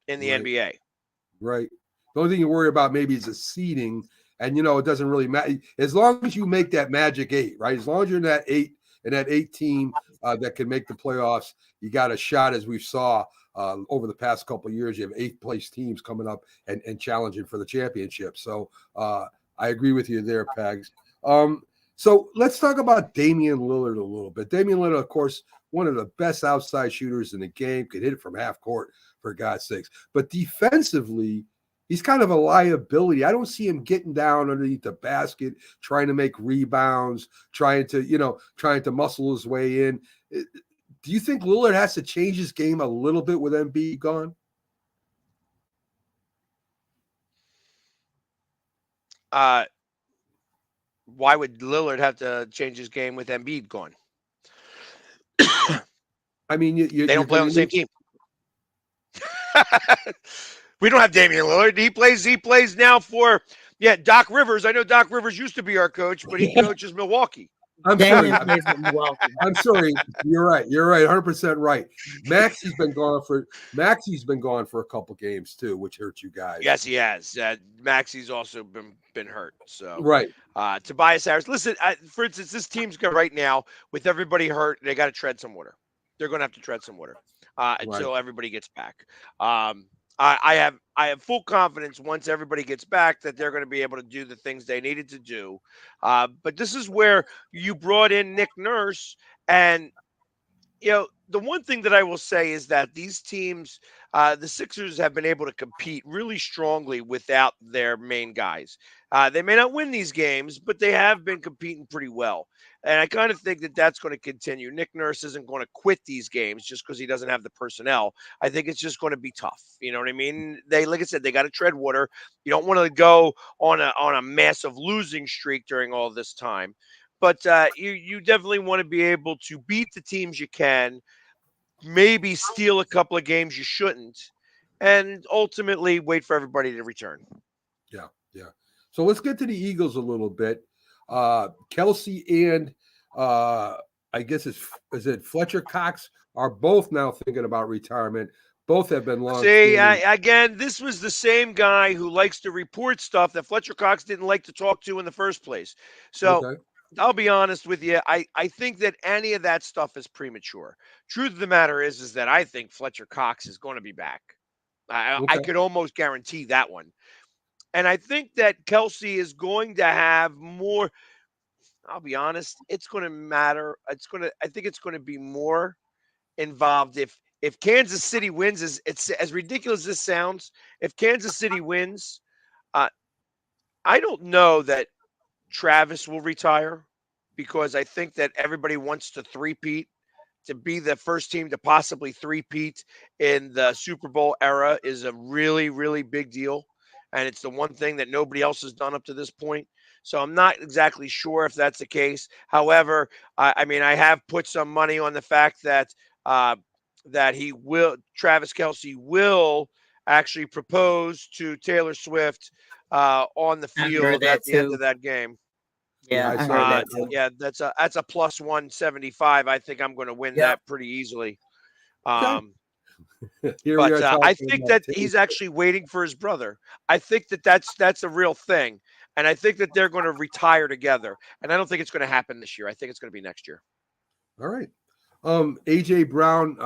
in the Right. NBA. Right. The only thing you worry about maybe is the seeding, and it doesn't really matter as long as you make that magic 8, right? As long as you're in that 8 and that 8 team that can make the playoffs, you got a shot. As we saw over the past couple of years, you have 8th place teams coming up and challenging for the championship. So I agree with you there, Pags. So let's talk about Damian Lillard a little bit. Damian Lillard, of course, one of the best outside shooters in the game, could hit it from half court, for God's sakes. But defensively, he's kind of a liability. I don't see him getting down underneath the basket, trying to make rebounds, trying to muscle his way in. Do you think Lillard has to change his game a little bit with Embiid gone? Why would Lillard have to change his game with Embiid gone? I mean, they don't play on the same team. We don't have Damian Lillard. He plays now for Doc Rivers. I know Doc Rivers used to be our coach, but he coaches Milwaukee. I'm sorry. I'm sorry. You're right. 100% right. Maxi's been gone for a couple games too, which hurts you guys. Yes, he has. Maxi's also been hurt. So right. Tobias Harris. Listen, for instance, this team's got right now with everybody hurt. They got to tread some water. They're going to have to tread some water until everybody gets back. I have full confidence once everybody gets back that they're going to be able to do the things they needed to do. But this is where you brought in Nick Nurse. And, the one thing that I will say is that these teams, the Sixers have been able to compete really strongly without their main guys. They may not win these games, but they have been competing pretty well. And I kind of think that that's going to continue. Nick Nurse isn't going to quit these games just because he doesn't have the personnel. I think it's just going to be tough. You know what I mean? Like I said, they got to tread water. You don't want to go on a massive losing streak during all this time. But you definitely want to be able to beat the teams you can, maybe steal a couple of games you shouldn't, and ultimately wait for everybody to return. Yeah. So let's get to the Eagles a little bit. Kelce and I guess is it Fletcher Cox are both now thinking about retirement. Both have been long. See, again, this was the same guy who likes to report stuff that Fletcher Cox didn't like to talk to in the first place. So I'll be honest with you. I think that any of that stuff is premature. Truth of the matter is that I think Fletcher Cox is going to be back. I could almost guarantee that one. And I think that Kelce is going to have more. I'll be honest. It's going to matter. I think it's going to be more involved if Kansas City wins. It's as ridiculous as this sounds. If Kansas City wins, I don't know that Travis will retire because I think that everybody wants to three-peat, to be the first team to possibly three-peat in the Super Bowl era is a really, really big deal. And it's the one thing that nobody else has done up to this point. So I'm not exactly sure if that's the case. However, I mean, I have put some money on the fact that Travis Kelce will actually propose to Taylor Swift on the field at the end of that game. Yeah, I heard that too. Yeah, that's a plus 175. I think I'm going to win that pretty easily. But I think that he's actually waiting for his brother. I think that that's a real thing, and I think that they're going to retire together. And I don't think it's going to happen this year. I think it's going to be next year. All right. AJ Brown,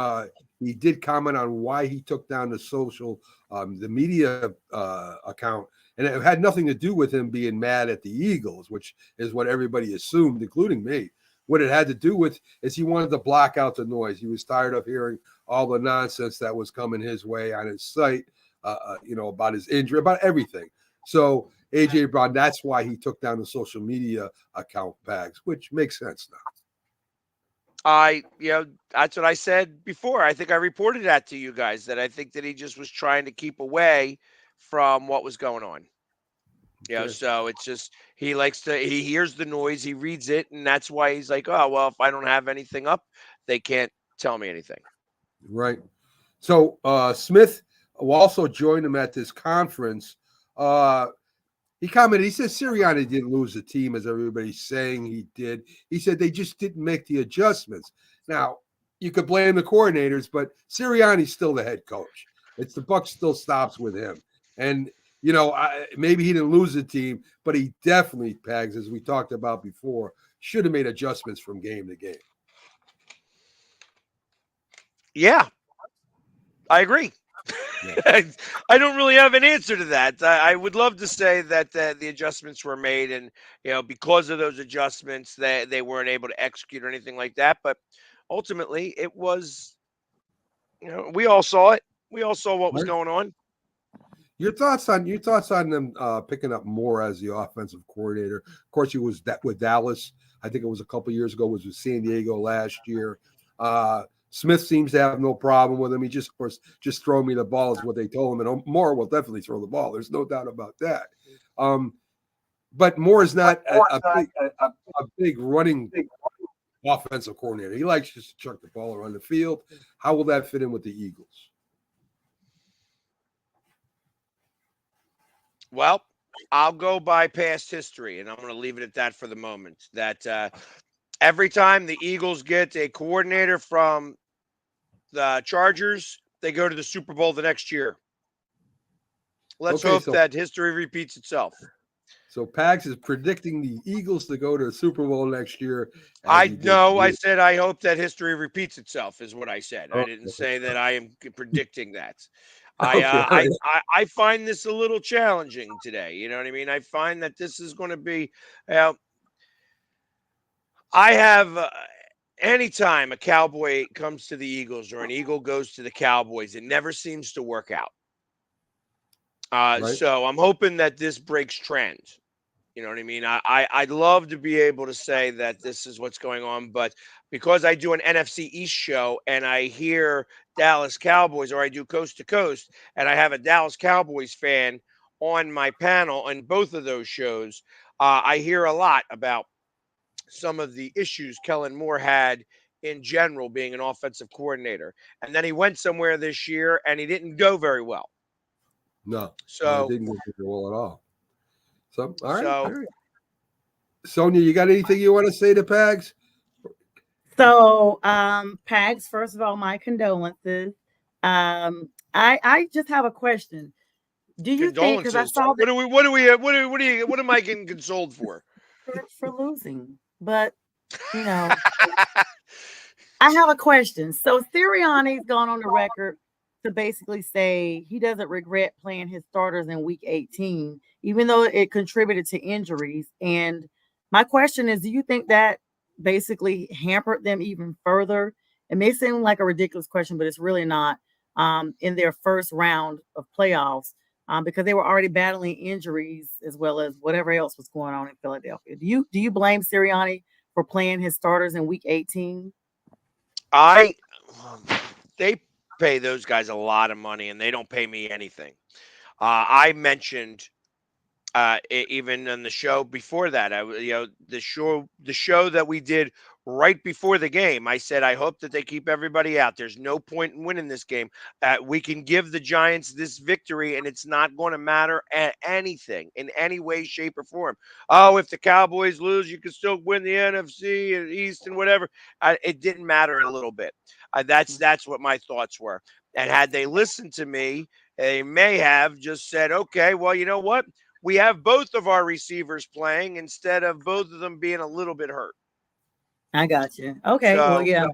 he did comment on why he took down the media account, and it had nothing to do with him being mad at the Eagles, which is what everybody assumed, including me. What it had to do with is he wanted to block out the noise. He was tired of hearing all the nonsense that was coming his way on his site, about his injury, about everything. So AJ Brown, that's why he took down the social media account, Bags, which makes sense now. That's what I said before. I think I reported that to you guys, that I think that he just was trying to keep away from what was going on. So it's just, he hears the noise, he reads it, and that's why he's like, oh, well, if I don't have anything up, they can't tell me anything. Right. So Smith will also join him at this conference. He commented, he said Sirianni didn't lose the team as everybody's saying he did. He said they just didn't make the adjustments. Now, you could blame the coordinators, but Sirianni's still the head coach. It's the buck still stops with him. And, maybe he didn't lose the team, but he definitely, Pags, as we talked about before, should have made adjustments from game to game. Yeah, I agree. Yeah. I don't really have an answer to that. I would love to say that the adjustments were made, and because of those adjustments, they weren't able to execute or anything like that. But ultimately, it was, we all saw it. We all saw what was going on. Your thoughts on them picking up Moore as the offensive coordinator? Of course, he was that with Dallas. I think it was a couple of years ago. Was with San Diego last year. Smith seems to have no problem with him. He just, of course, throw me the ball is what they told him, and Moore will definitely throw the ball. There's no doubt about that. But Moore is not a big running offensive coordinator. He likes just to chuck the ball around the field. How will that fit in with the Eagles? Well, I'll go by past history, and I'm going to leave it at that for the moment. That every time the Eagles get a coordinator from the Chargers, they go to the Super Bowl the next year. Let's hope that history repeats itself. So Pags is predicting the Eagles to go to the Super Bowl next year. I said I hope that history repeats itself is what I said. I didn't say that I am predicting that. I find this a little challenging today. You know what I mean? I find that this is going to be I have anytime a Cowboy comes to the Eagles or an Eagle goes to the Cowboys, it never seems to work out. Right. So I'm hoping that this breaks trend. You know what I mean? I'd love to be able to say that this is what's going on, but because I do an NFC East show and I hear Dallas Cowboys, or I do Coast to Coast, and I have a Dallas Cowboys fan on my panel on both of those shows, I hear a lot about some of the issues Kellen Moore had in general being an offensive coordinator. And then he went somewhere this year and he didn't go very well. No. So didn't go very well at all. So, all right. Sonia, you got anything you want to say to Pags? So, Pags, first of all, my condolences. I just have a question. Do you think, because I saw that, what am I getting consoled for? For losing, but I have a question. So Sirianni's gone on the record to basically say he doesn't regret playing his starters in week 18, even though it contributed to injuries. And my question is, do you think that basically hampered them even further? It may seem like a ridiculous question, but it's really not, in their first round of playoffs, because they were already battling injuries as well as whatever else was going on in Philadelphia. Do you blame Sirianni for playing his starters in week 18? They pay those guys a lot of money and they don't pay me anything. I mentioned even on the show before that, the show that we did right before the game, I said, I hope that they keep everybody out. There's no point in winning this game. We can give the Giants this victory and it's not going to matter at anything in any way, shape, or form. Oh, if the Cowboys lose, you can still win the NFC and East and whatever. It didn't matter a little bit. That's what my thoughts were. And had they listened to me, they may have just said, okay, well, you know what? We have both of our receivers playing instead of both of them being a little bit hurt. I got you. Okay. Well, yeah.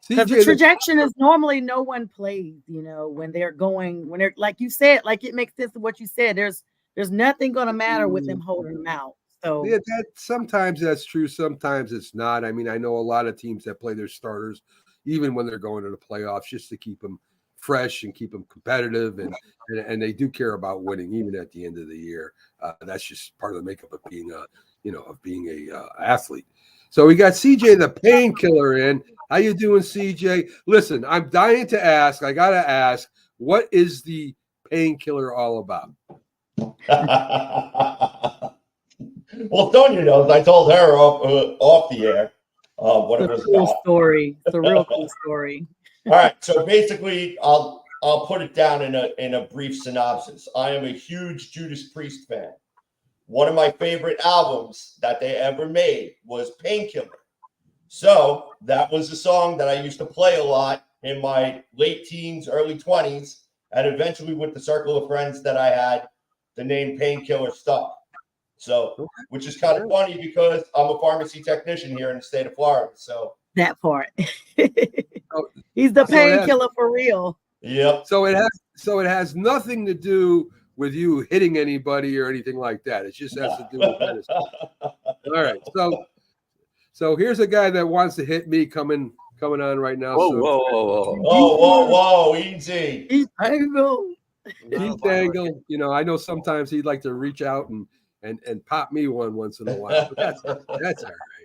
Because the trajectory is normally no one plays, when they're like you said, like it makes sense of what you said. There's nothing going to matter with them holding them out. So yeah, sometimes that's true. Sometimes it's not. I mean, I know a lot of teams that play their starters even when they're going to the playoffs just to keep them fresh and keep them competitive, and they do care about winning even at the end of the year. That's just part of the makeup of being a athlete. So we got CJ the Painkiller in. How you doing, CJ? Listen, I'm dying to ask. I gotta ask, what is the Painkiller all about? Well, Sonia knows. I told her off the air. Whatever it's a cool story. It's a real cool story. All right. So basically, I'll put it down in a brief synopsis. I am a huge Judas Priest fan. One of my favorite albums that they ever made was Painkiller. So that was a song that I used to play a lot in my late teens, early 20s, and eventually with the circle of friends that I had, the name Painkiller stuck. So, which is kind of funny because I'm a pharmacy technician here in the state of Florida. So that part. He's the painkiller for real. Yep. So it has nothing to do with you hitting anybody or anything like that. It just has to do with medicine. All right. So here's a guy that wants to hit me coming on right now. Whoa, easy. Keith Dangle. Keith Dangle, I know sometimes he'd like to reach out and pop me one once in a while, but that's all right.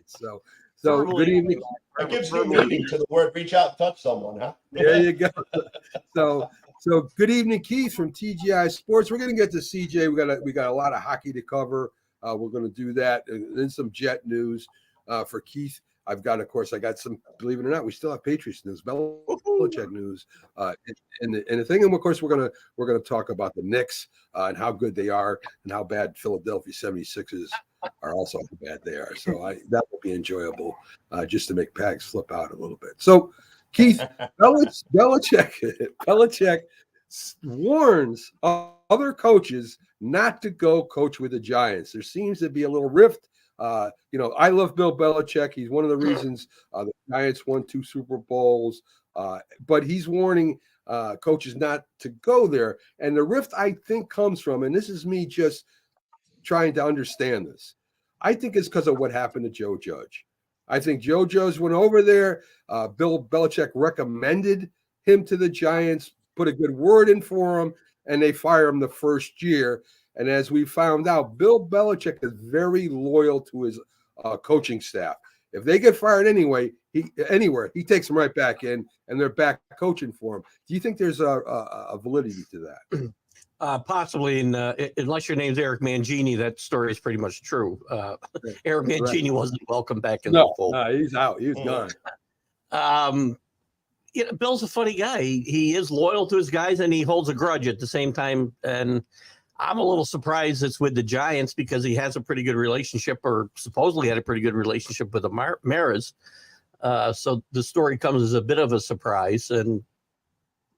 So good evening. It gives new meaning to the word reach out and touch someone, huh? There you go. So good evening, Keith from TGI Sports. We're going to get to CJ. We got a lot of hockey to cover. We're going to do that, and then some Jet news for Keith. I got some, believe it or not, we still have Patriots news, Belichick news, and the thing. And of course, we're gonna talk about the Knicks and how good they are and how bad Philadelphia 76ers are, also how bad they are. So that will be enjoyable, just to make Pags flip out a little bit. So Keith, Belichick warns other coaches not to go coach with the Giants. There seems to be a little rift. I love Bill Belichick. He's one of the reasons the Giants won 2 Super Bowls. But he's warning coaches not to go there. And the rift, I think, comes from, and this is me just trying to understand this, I think it's because of what happened to Joe Judge. I think Joe Judge went over there. Bill Belichick recommended him to the Giants, put a good word in for him, and they fire him the first year. And as we found out, Bill Belichick is very loyal to his coaching staff. If they get fired anywhere, he takes them right back in, and they're back coaching for him. Do you think there's a validity to that? Possibly, unless your name's Eric Mangini, that story is pretty much true. Eric Mangini wasn't welcome back in the fold. No, he's out. He's gone. Bill's a funny guy. He is loyal to his guys, and he holds a grudge at the same time. And I'm a little surprised it's with the Giants because he has a pretty good relationship, or supposedly had a pretty good relationship with the Maras. So the story comes as a bit of a surprise, and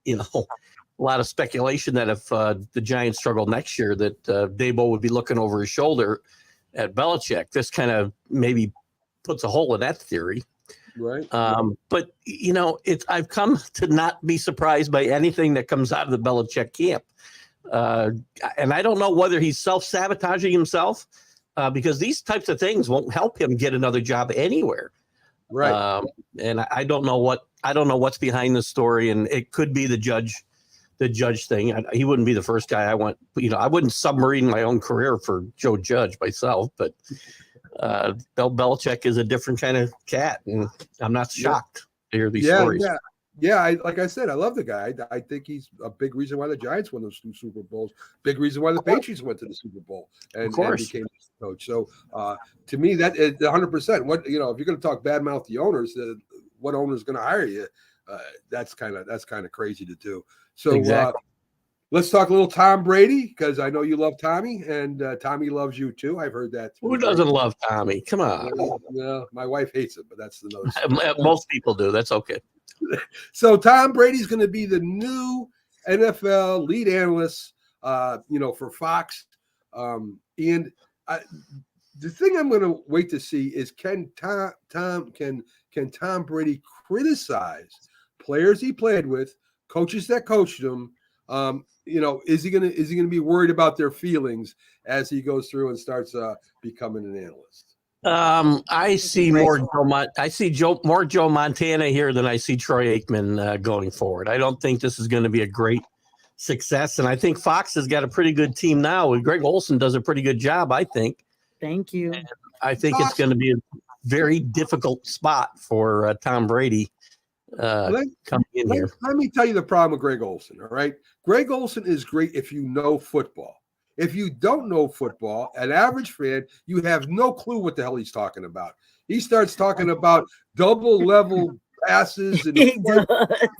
a lot of speculation that if the Giants struggle next year, that Dabo would be looking over his shoulder at Belichick. This kind of maybe puts a hole in that theory. Right. But I've come to not be surprised by anything that comes out of the Belichick camp. And I don't know whether he's self-sabotaging himself because these types of things won't help him get another job anywhere. Right. And I don't know what's behind the story, and it could be the judge thing. He wouldn't be the first guy I want. I wouldn't submarine my own career for Joe Judge myself, but Bill Belichick is a different kind of cat, and I'm not shocked to hear these stories. Yeah, like I said, I love the guy. I think he's a big reason why the Giants won those 2 Super Bowls. Big reason why the Patriots went to the Super Bowl and became the coach. So to me, that is 100%. What if you're going to talk bad mouth the owners, what owner is going to hire you? That's kind of crazy to do. So exactly. Let's talk a little Tom Brady, because I know you love Tommy, and Tommy loves you too. I've heard that. Who doesn't love Tommy? Come on. Well, my wife hates him, but that's another story. Most people do. That's okay. So Tom Brady's going to be the new NFL lead analyst, for Fox. And the thing I'm going to wait to see is can Tom Brady criticize players he played with, coaches that coached him? Is he going to be worried about their feelings as he goes through and starts becoming an analyst? I see more Joe Montana here than I see Troy Aikman going forward. I don't think this is going to be a great success, and I think Fox has got a pretty good team now. Greg Olson does a pretty good job, I think. Thank you. And I think it's going to be a very difficult spot for Tom Brady coming in here. Let me tell you the problem with Greg Olson. All right, Greg Olson is great if you know football. If you don't know football, an average fan, you have no clue what the hell he's talking about. He starts talking about double level passes and He does.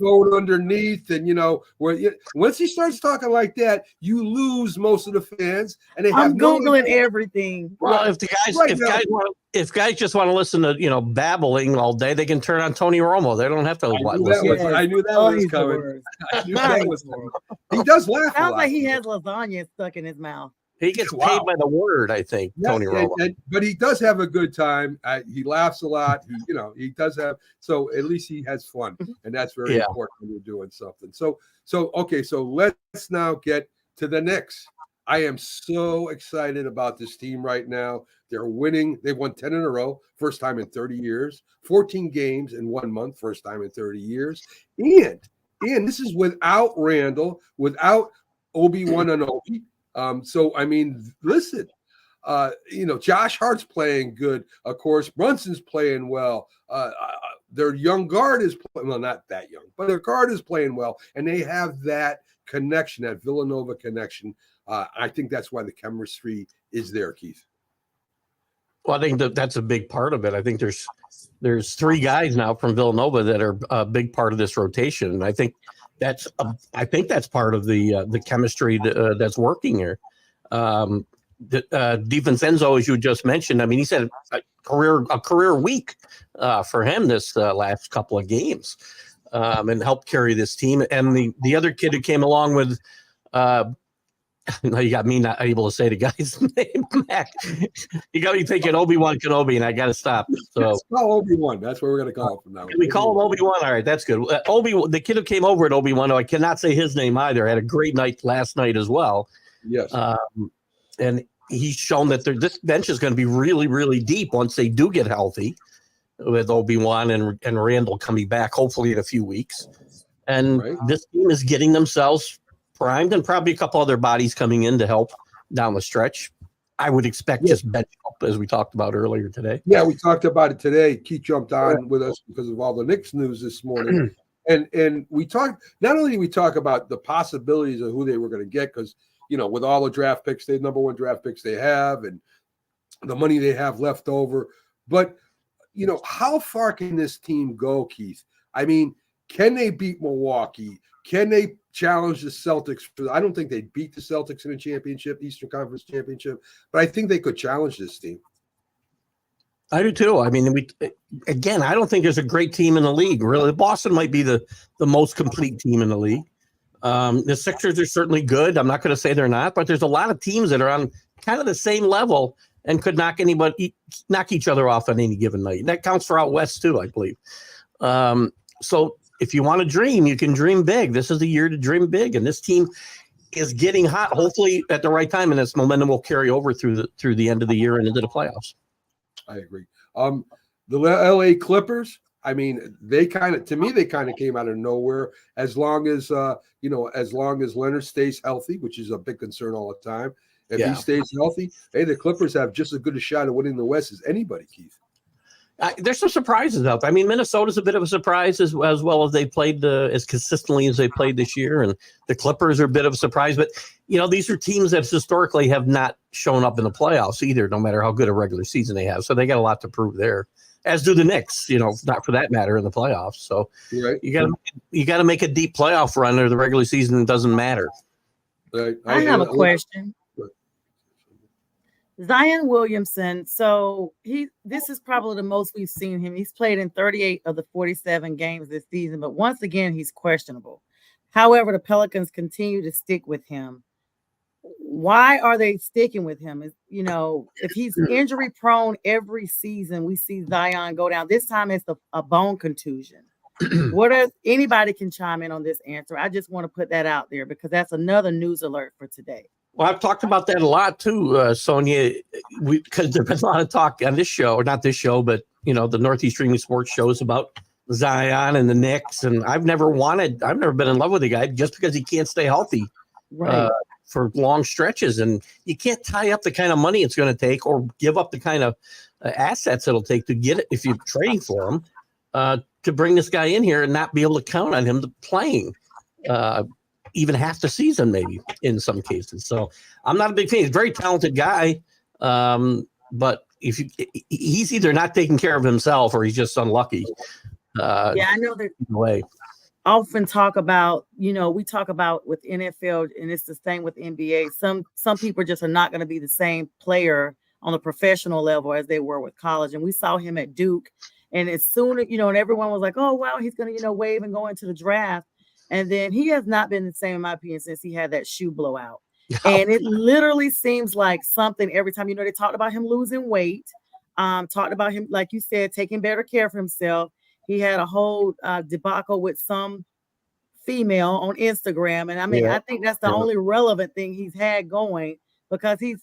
going underneath, and once he starts talking like that, you lose most of the fans, and they have I'm Googling everything. Well, if guys just want to listen to babbling all day, they can turn on Tony Romo. They don't have to. I knew that was coming. I knew that was coming. He does laugh. Sounds like he has lasagna stuck in his mouth. He gets paid by the word, I think. Tony Romo, but he does have a good time. He laughs a lot. He does have. So at least he has fun, and that's very important when you're doing something. So okay. So let's now get to the Knicks. I am so excited about this team right now. They're winning. They won 10 in a row, first time in 30 years. 14 games in 1 month, first time in 30 years. And this is without Randall, without Obi-Wan Anunoby. So I mean, listen, Josh Hart's playing good. Of course, Brunson's playing well. Their young guard is not that young, but their guard is playing well, and they have that connection, that Villanova connection. I think that's why the chemistry is there, Keith. Well, I think that's a big part of it. I think there's 3 guys now from Villanova that are a big part of this rotation, and I think that's part of the chemistry that's working here. DiVincenzo, as you just mentioned, I mean, he's had a career week for him this last couple of games, and helped carry this team. And the other kid who came along with. No, you got me not able to say the guy's name, Mac. You got me thinking Obi-Wan Kenobi, and I got to stop. So let's call Obi-Wan. That's what we're going to call him from now. We call him Obi-Wan. All right, that's good. The kid who came over at Obi-Wan, I cannot say his name either. Had a great night last night as well. Yes. And he's shown that this bench is going to be really, really deep once they do get healthy, with Obi-Wan and Randall coming back, hopefully in a few weeks. And This team is getting themselves primed, and probably a couple other bodies coming in to help down the stretch. I would expect just bench up, as we talked about earlier today. Yeah, we talked about it today. Keith jumped on with us because of all the Knicks news this morning. and we talked, not only did we talk about the possibilities of who they were going to get, because, with all the draft picks, the number 1 draft picks they have and the money they have left over, but, how far can this team go, Keith? I mean, can they beat Milwaukee? Can they challenge the Celtics? I don't think they'd beat the Celtics in a championship, Eastern Conference championship, but I think they could challenge this team. I do too. I mean, I don't think there's a great team in the league. Really, Boston might be the most complete team in the league. The Sixers are certainly good. I'm not going to say they're not, but there's a lot of teams that are on kind of the same level and could knock each other off on any given night. That counts for out west too, I believe. So if you want to dream, you can dream big. This is the year to dream big, and this team is getting hot. Hopefully, at the right time, and this momentum will carry over through the end of the year and into the playoffs. I agree. The LA Clippers. I mean, they kind of came out of nowhere. As long as Leonard stays healthy, which is a big concern all the time. If he stays healthy, the Clippers have just as good a shot at winning the West as anybody, Keith. There's some surprises out there. I mean, Minnesota's a bit of a surprise as well as they played as consistently as they played this year, and the Clippers are a bit of a surprise. But these are teams that historically have not shown up in the playoffs either, no matter how good a regular season they have. So they got a lot to prove there, as do the Knicks. Not for that matter in the playoffs. So you got to make a deep playoff run, or the regular season doesn't matter. Right. I have a question. Zion Williamson, so this is probably the most we've seen him. He's played in 38 of the 47 games this season, but once again, he's questionable. However, the Pelicans continue to stick with him. Why are they sticking with him? If he's injury prone every season, we see Zion go down. This time it's a bone contusion. Anybody can chime in on this answer. I just want to put that out there because that's another news alert for today. Well, I've talked about that a lot too, Sonia, because there's been a lot of talk on this show, or not this show, but the Northeast Streaming Sports shows about Zion and the Knicks. And I've never been in love with the guy just because he can't stay healthy for long stretches. And you can't tie up the kind of money it's going to take or give up the kind of assets it'll take to get it if you're trading for him to bring this guy in here and not be able to count on him playing even half the season, maybe in some cases. So I'm not a big fan. He's a very talented guy, but he's either not taking care of himself or he's just unlucky. Yeah, I know that way. often talk about, we talk about with NFL, and it's the same with NBA. Some people just are not going to be the same player on the professional level as they were with college. And we saw him at Duke. And as soon as, and everyone was like, oh, wow, he's going to, wave and go into the draft. And then he has not been the same, in my opinion, since he had that shoe blowout. And it literally seems like something every time, they talked about him losing weight, talked about him, like you said, taking better care of himself. He had a whole debacle with some female on Instagram. And I mean, I think that's the only relevant thing he's had going, because he's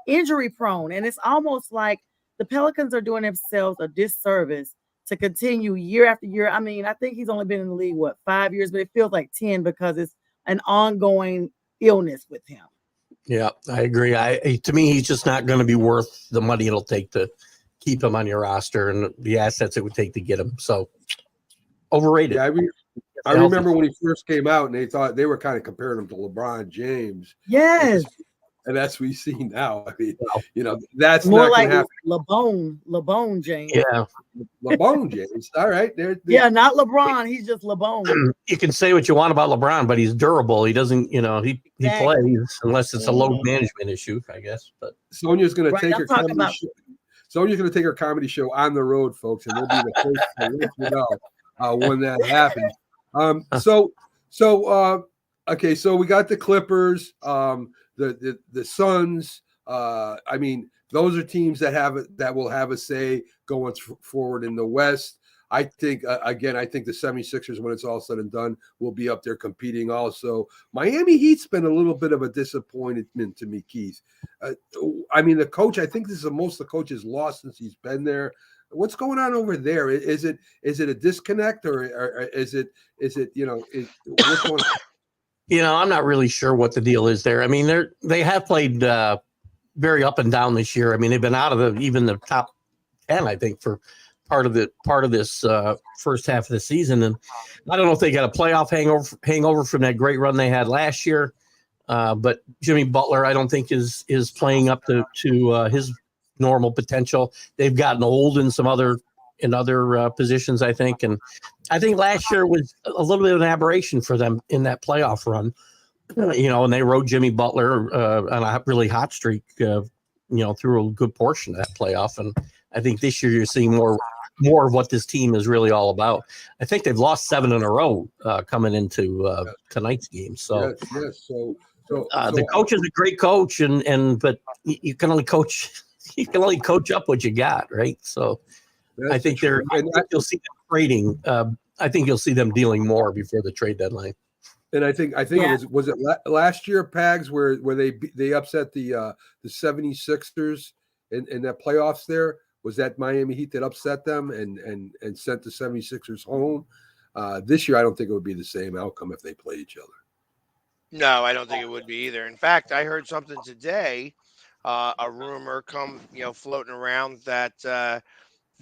injury prone. And it's almost like the Pelicans are doing themselves a disservice to continue year after year. I mean, I think he's only been in the league, 5 years, but it feels like 10 because it's an ongoing illness with him. Yeah, I agree. To me, he's just not going to be worth the money it'll take to keep him on your roster and the assets it would take to get him. So overrated. Yeah, I remember when he first came out and they thought they were kind of comparing him to LeBron James. Yes. And that's what we see now. I mean, that's more not like going to happen. LeBron James. Yeah. LeBron James. All right. Yeah, not LeBron. He's just LeBron. You can say what you want about LeBron, but he's durable. He doesn't, he plays unless it's a load management issue, I guess. But Sonia's going to take her comedy show. Sonia's going to take her comedy show on the road, folks, and we'll be the first to let you know when that happens. Okay, so we got the Clippers, the Suns. I mean, those are teams that will have a say going forward in the West. I think, again, I think the 76ers, when it's all said and done, will be up there competing also. Miami Heat's been a little bit of a disappointment to me, Keith. I mean, the coach, I think this is the most the coach has lost since he's been there. What's going on over there? Is it a disconnect or is it what's going on? I'm not really sure what the deal is there. I mean, they have played very up and down this year. I mean, they've been out of even the top 10, I think, for part of this first half of the season. And I don't know if they got a playoff hangover from that great run they had last year. But Jimmy Butler, I don't think is playing up to his normal potential. They've gotten old in some other positions, I think. And I think last year was a little bit of an aberration for them in that playoff run, and they rode Jimmy Butler on a really hot streak, through a good portion of that playoff. And I think this year you're seeing more of what this team is really all about. I think they've lost 7 in a row coming into tonight's game. So, yes. So the coach is a great coach, but you can only coach up what you got, right? So I think you'll see them trading. I think you'll see them dealing more before the trade deadline. And I think it was last year, Pags, where they upset the 76ers in that playoffs there. Was that Miami Heat that upset them and sent the 76ers home? This year, I don't think it would be the same outcome if they play each other. No, I don't think it would be either. In fact, I heard something today, a rumor floating around that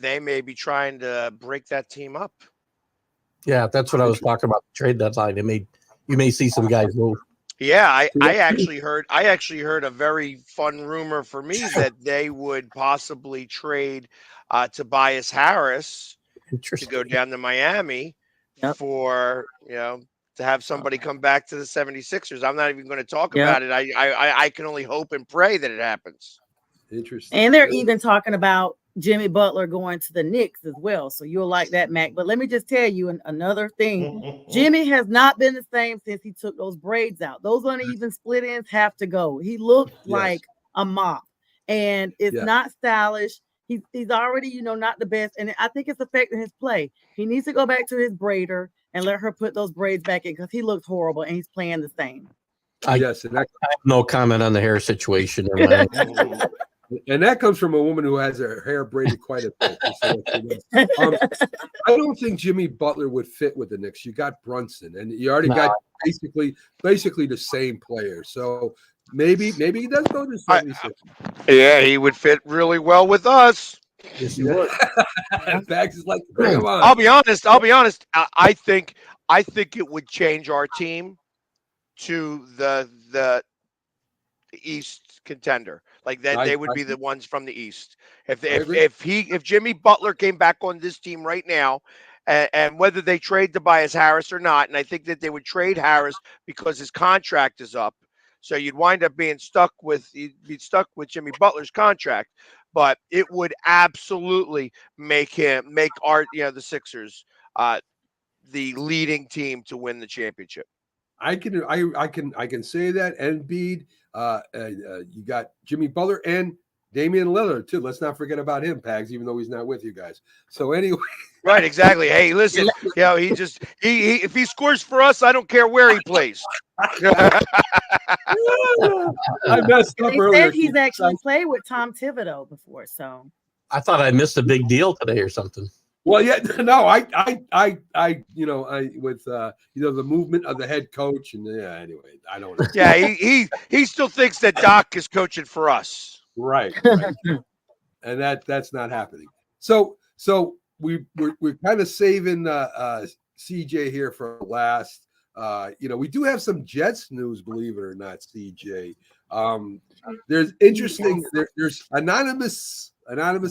they may be trying to break that team up. Yeah, that's what I was talking about. The trade deadline. You may see some guys move. Yeah, I actually heard a very fun rumor for me that they would possibly trade Tobias Harris to go down to Miami for to have somebody come back to the 76ers. I'm not even going to talk about it. I can only hope and pray that it happens. Interesting. And they're even talking about Jimmy Butler going to the Knicks as well. So you'll like that, Mac. But let me just tell you another thing. Jimmy has not been the same since he took those braids out. Those uneven split ends have to go. He looked like a mop. And it's not stylish. He's already, not the best. And I think it's affecting his play. He needs to go back to his braider and let her put those braids back in because he looks horrible and he's playing the same. I have no comment on the hair situation. And that comes from a woman who has her hair braided quite a bit. I don't think Jimmy Butler would fit with the Knicks. You got Brunson, and you already got basically the same player. So maybe he does go to 76. Yeah, he would fit really well with us. Yes, he would. Bags is like, bring him on. I'll be honest. I think it would change our team to the East contender. Like that, they would be the ones from the East. If Jimmy Butler came back on this team right now, and whether they trade Tobias Harris or not, and I think that they would trade Harris because his contract is up. So you'd wind up being stuck with Jimmy Butler's contract, but it would absolutely make the Sixers the leading team to win the championship. I can say that. Embiid, you got Jimmy Butler and Damian Lillard too. Let's not forget about him, Pags, even though he's not with you guys. So anyway, right, exactly. Hey, listen, he if he scores for us, I don't care where he plays. I messed up earlier. Said he's actually played with Tom Thibodeau before, so I thought I missed a big deal today or something. Well, yeah, no, I with the movement of the head coach, and anyway, I don't know. Yeah, he still thinks that Doc is coaching for us. Right. And that's not happening. So we're kind of saving CJ here for last. We do have some Jets news, believe it or not, CJ. There's interesting. There's anonymous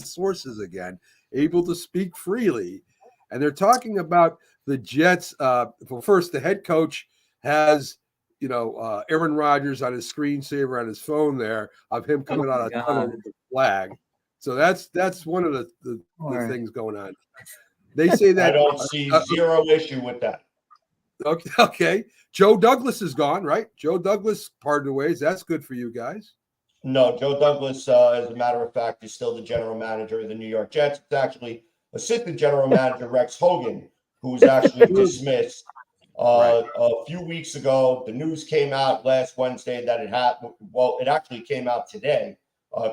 sources again, able to speak freely, and they're talking about the Jets. Well, first, the head coach has Aaron Rodgers on his screensaver on his phone there of him coming out of tunnel with the flag. So that's one of the things going on. They say that I don't see zero issue with that. Okay. Joe Douglas is gone, right? Joe Douglas parted ways. That's good for you guys. No, Joe Douglas, as a matter of fact, is still the general manager of the New York Jets. It's actually assistant general manager Rex Hogan, who was actually dismissed. A few weeks ago, the news came out last Wednesday that it happened. Well, it actually came out today,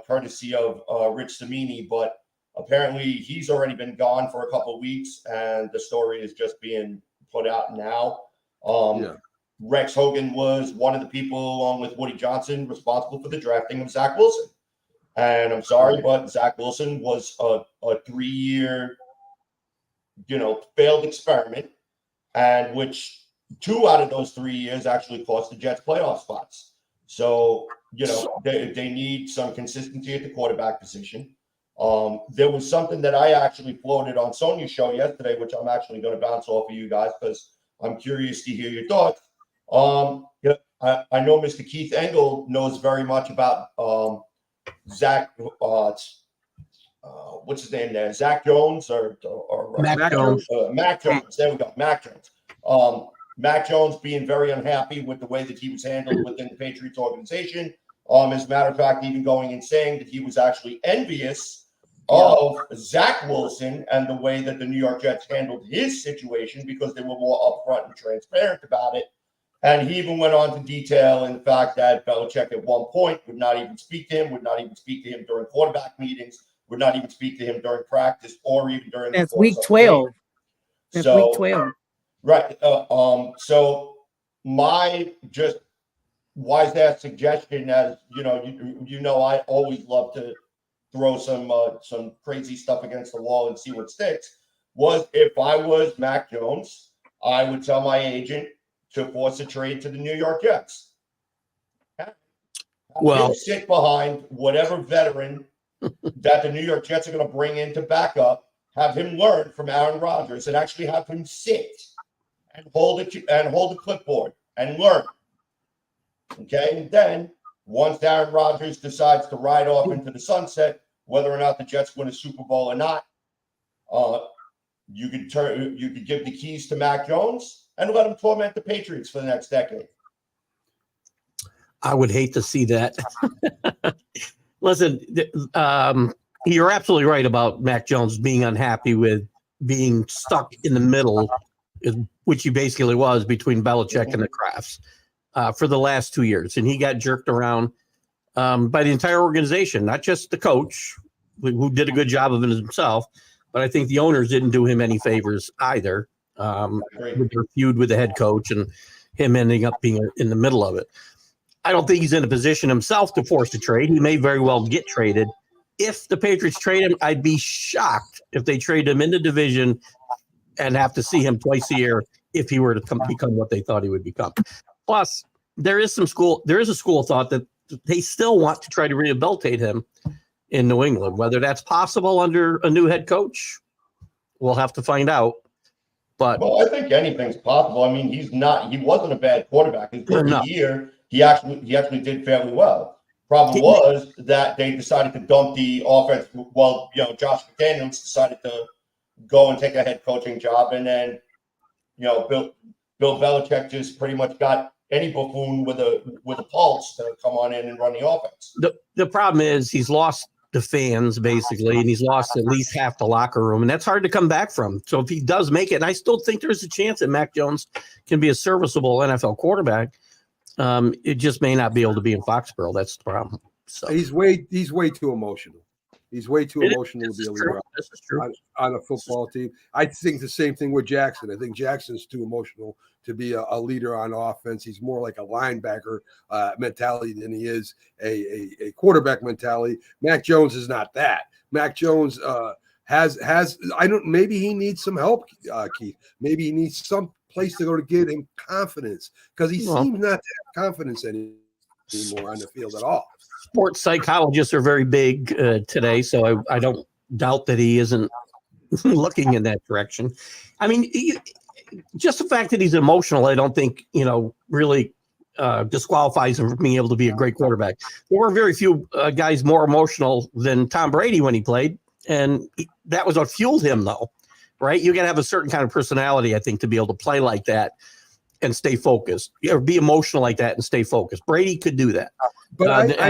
courtesy of Rich Cimini, but apparently he's already been gone for a couple of weeks, and the story is just being put out now. Rex Hogan was one of the people, along with Woody Johnson, responsible for the drafting of Zach Wilson. And I'm sorry, but Zach Wilson was a 3-year, failed experiment, and which 2 out of those 3 years actually cost the Jets playoff spots. So, they need some consistency at the quarterback position. There was something that I actually floated on Sonia's show yesterday, which I'm actually going to bounce off of you guys because I'm curious to hear your thoughts. I know Mr. Keith Engel knows very much about Zach. What's his name there? Zach Jones or Mac Jones. Mac Jones. There we go. Mac Jones. Mac Jones being very unhappy with the way that he was handled within the Patriots organization. As a matter of fact, even going and saying that he was actually envious of Zach Wilson and the way that the New York Jets handled his situation because they were more upfront and transparent about it. And he even went on to detail in the fact that Belichick at one point would not even speak to him, would not even speak to him during quarterback meetings, would not even speak to him during practice or even during that's week 12. That's week 12. Right. So my just wise ass suggestion, as I always love to throw some crazy stuff against the wall and see what sticks, was if I was Mac Jones, I would tell my agent to force a trade to the New York Jets. Well, sit behind whatever veteran that the New York Jets are going to bring in to back up, have him learn from Aaron Rodgers, and actually have him sit and hold a clipboard and learn. Okay, and then once Aaron Rodgers decides to ride off into the sunset, whether or not the Jets win a Super Bowl or not, you could give the keys to Mac Jones and let him torment the Patriots for the next decade. I would hate to see that. Listen, you're absolutely right about Mac Jones being unhappy with being stuck in the middle, which he basically was between Belichick and the Crafts for the last 2 years. And he got jerked around by the entire organization, not just the coach, who did a good job of it himself, but I think the owners didn't do him any favors either. With their feud with the head coach and him ending up being in the middle of it. I don't think he's in a position himself to force a trade. He may very well get traded. If the Patriots trade him, I'd be shocked if they trade him in the division and have to see him twice a year if he were to become what they thought he would become. Plus, there is a school of thought that they still want to try to rehabilitate him in New England. Whether that's possible under a new head coach, we'll have to find out. But I think anything's possible. I mean, he wasn't a bad quarterback. His rookie year, he actually did fairly well. Problem was that they decided to dump the offense. Well, Josh McDaniels decided to go and take a head coaching job, and then, Bill Belichick just pretty much got any buffoon with a pulse to come on in and run the offense. The problem is he's lost the fans basically, and he's lost at least half the locker room, and that's hard to come back from. So if he does make it, and I still think there's a chance that Mac Jones can be a serviceable NFL quarterback, it just may not be able to be in Foxborough. That's the problem. So he's way too emotional. He's way too emotional to be a leader on a football team. I think the same thing with Jackson. I think Jackson's too emotional to be a leader on offense. He's more like a linebacker mentality than he is a quarterback mentality. Mac Jones is not that. Mac Jones maybe he needs some help, Keith. Maybe he needs some place to go to get him confidence, because he seems not to have confidence anymore on the field at all. Sports psychologists are very big today, so I don't doubt that he isn't looking in that direction. I mean, just the fact that he's emotional, I don't think, really disqualifies him from being able to be a great quarterback. There were very few guys more emotional than Tom Brady when he played, and that was what fueled him, though, right? You got to have a certain kind of personality, I think, to be able to play like that and stay focused, or be emotional like that and stay focused. Brady could do that. But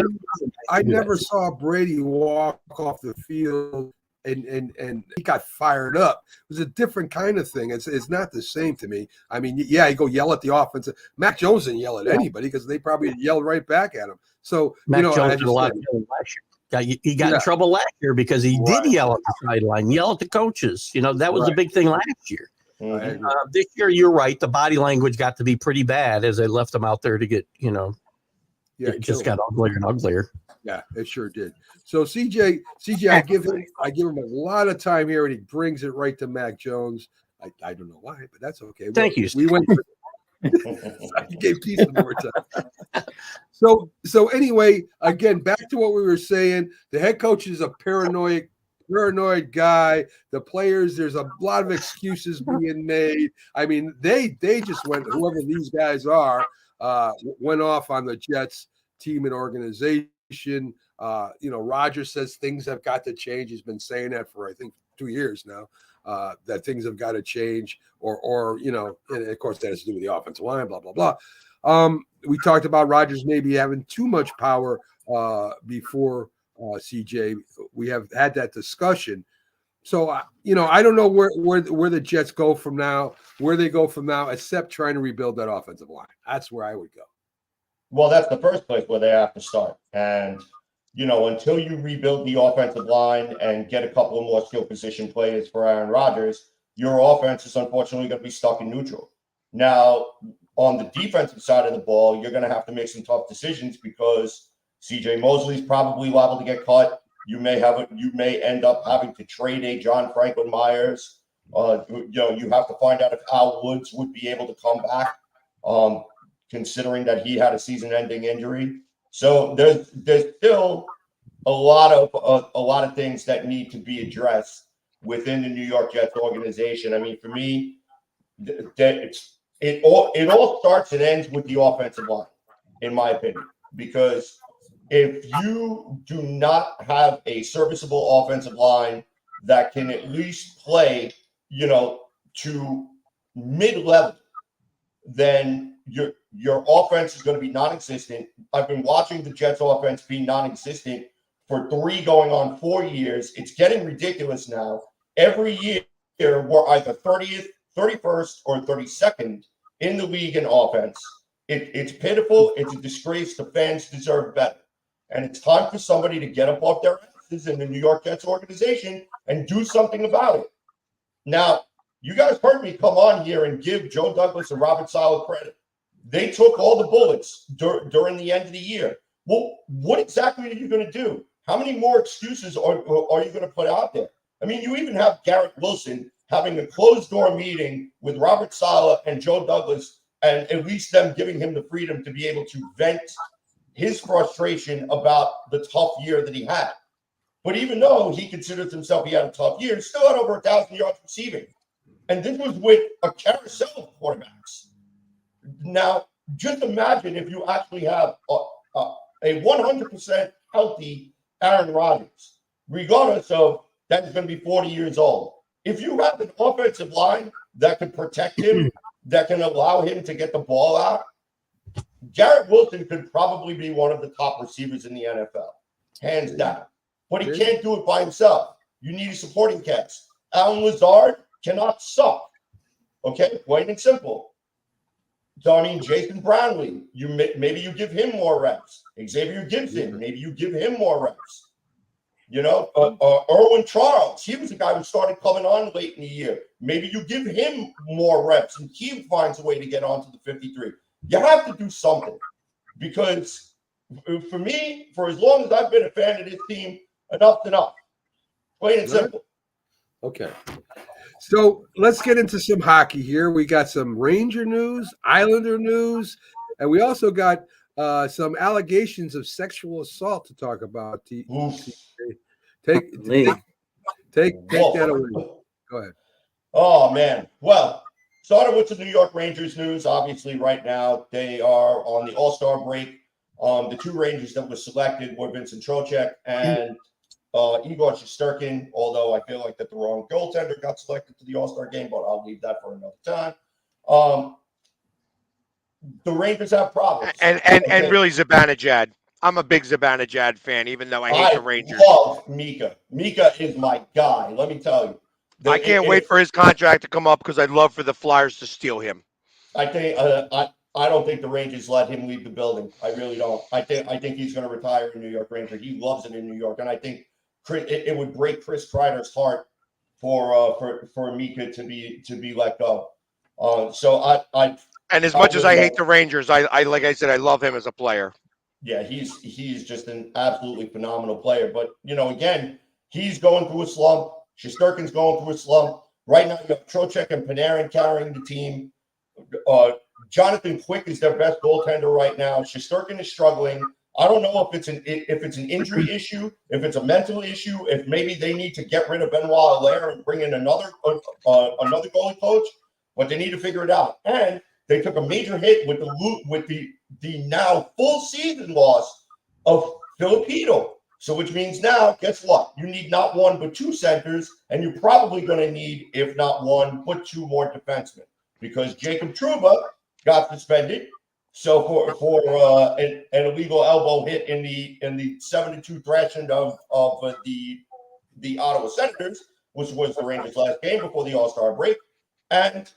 I never saw Brady walk off the field and he got fired up. It was a different kind of thing. It's not the same to me. I mean, yeah, you go yell at the offense. Mac Jones didn't yell at anybody because they probably yelled right back at him. So, Mac Jones did a lot of yelling last year. He got in trouble last year because he did yell at the sideline, yell at the coaches. That was a big thing last year. Mm-hmm. This year, you're right. The body language got to be pretty bad as they left him out there to get, it just got uglier and uglier. Yeah, it sure did. So CJ, I give him a lot of time here, and he brings it right to Mac Jones. I don't know why, but that's okay. Thank you. We went. You gave Keith some more time. So anyway, again, back to what we were saying. The head coach is a paranoid guy. The players, there's a lot of excuses being made. I mean, they just went, whoever these guys are, went off on the Jets team and organization. Rodgers says things have got to change. He's been saying that for, I think, 2 years now, that things have got to change, or and of course that has to do with the offensive line, blah, blah, blah. We talked about Rodgers maybe having too much power before CJ. We have had that discussion. So, I don't know where the Jets go from now, except trying to rebuild that offensive line. That's where I would go. Well, that's the first place where they have to start. And, until you rebuild the offensive line and get a couple of more skill position players for Aaron Rodgers, your offense is unfortunately going to be stuck in neutral. Now, on the defensive side of the ball, you're going to have to make some tough decisions because CJ Mosley's probably liable to get cut. You may end up having to trade a John Franklin Myers. You have to find out if Al Woods would be able to come back, considering that he had a season-ending injury. So there's still a lot of things that need to be addressed within the New York Jets organization. I mean, for me, it all starts and ends with the offensive line, in my opinion, because if you do not have a serviceable offensive line that can at least play, to mid-level, then your offense is going to be non-existent. I've been watching the Jets offense be non-existent for 3 going on 4 years. It's getting ridiculous now. Every year we're either 30th, 31st, or 32nd in the league in offense. It's pitiful. It's a disgrace. The fans deserve better. And it's time for somebody to get up off their asses in the New York Jets organization and do something about it. Now, you guys heard me come on here and give Joe Douglas and Robert Saleh credit. They took all the bullets during the end of the year. Well, what exactly are you going to do? How many more excuses are you going to put out there? I mean, you even have Garrett Wilson having a closed-door meeting with Robert Saleh and Joe Douglas, and at least them giving him the freedom to be able to vent his frustration about the tough year that he had. But even though he considers himself he had a tough year, he still had over 1,000 yards receiving. And this was with a carousel of quarterbacks. Now, just imagine if you actually have a 100% healthy Aaron Rodgers, regardless of that he's going to be 40 years old. If you have an offensive line that can protect him, that can allow him to get the ball out, Garrett Wilson could probably be one of the top receivers in the NFL, hands down. But he can't do it by himself. You need a supporting cast. Alan Lazard cannot suck. Okay, plain and simple. So, I mean, Jason Brownlee, maybe you give him more reps. Xavier Gibson, maybe you give him more reps. You know, Erwin Charles, he was a guy who started coming on late in the year. Maybe you give him more reps and he finds a way to get onto the 53. You have to do something because for me, for as long as I've been a fan of this team, enough's enough. Plain and simple. Okay. So let's get into some hockey here. We got some Ranger news, Islander news, and we also got some allegations of sexual assault to talk about. Take that away. Go ahead. Oh, man. Well, starting with the New York Rangers news, obviously right now they are on the All-Star break. The two Rangers that were selected were Vincent Trocheck and Igor Shesterkin, although I feel like that the wrong goaltender got selected to the All-Star game, but I'll leave that for another time. The Rangers have problems. And really Zibanejad. I'm a big Zibanejad fan, even though I hate the Rangers. I love Mika. Mika is my guy, let me tell you. I can't wait for his contract to come up because I'd love for the Flyers to steal him. I think I don't think the Rangers let him leave the building. I really don't. I think he's going to retire in New York Ranger. He loves it in New York, and I think it would break Chris Kreider's heart for Mika to be let go. And as much as I hate the Rangers, I like I said, I love him as a player. Yeah, he's just an absolutely phenomenal player. But again, he's going through a slump. Shesterkin's going through a slump. Right now, you have Trocheck and Panarin carrying the team. Jonathan Quick is their best goaltender right now. Shesterkin is struggling. I don't know if it's an injury issue, if it's a mental issue, if maybe they need to get rid of Benoit Allaire and bring in another goalie coach, but they need to figure it out. And they took a major hit with the now full season loss of Filipino. So which means now, guess what? You need not one but two centers, and you're probably going to need, if not one, but two more defensemen because Jacob Trouba got suspended. So for an illegal elbow hit in the 7-2 thrashing of the Ottawa Senators, which was the Rangers' last game before the All-Star break, and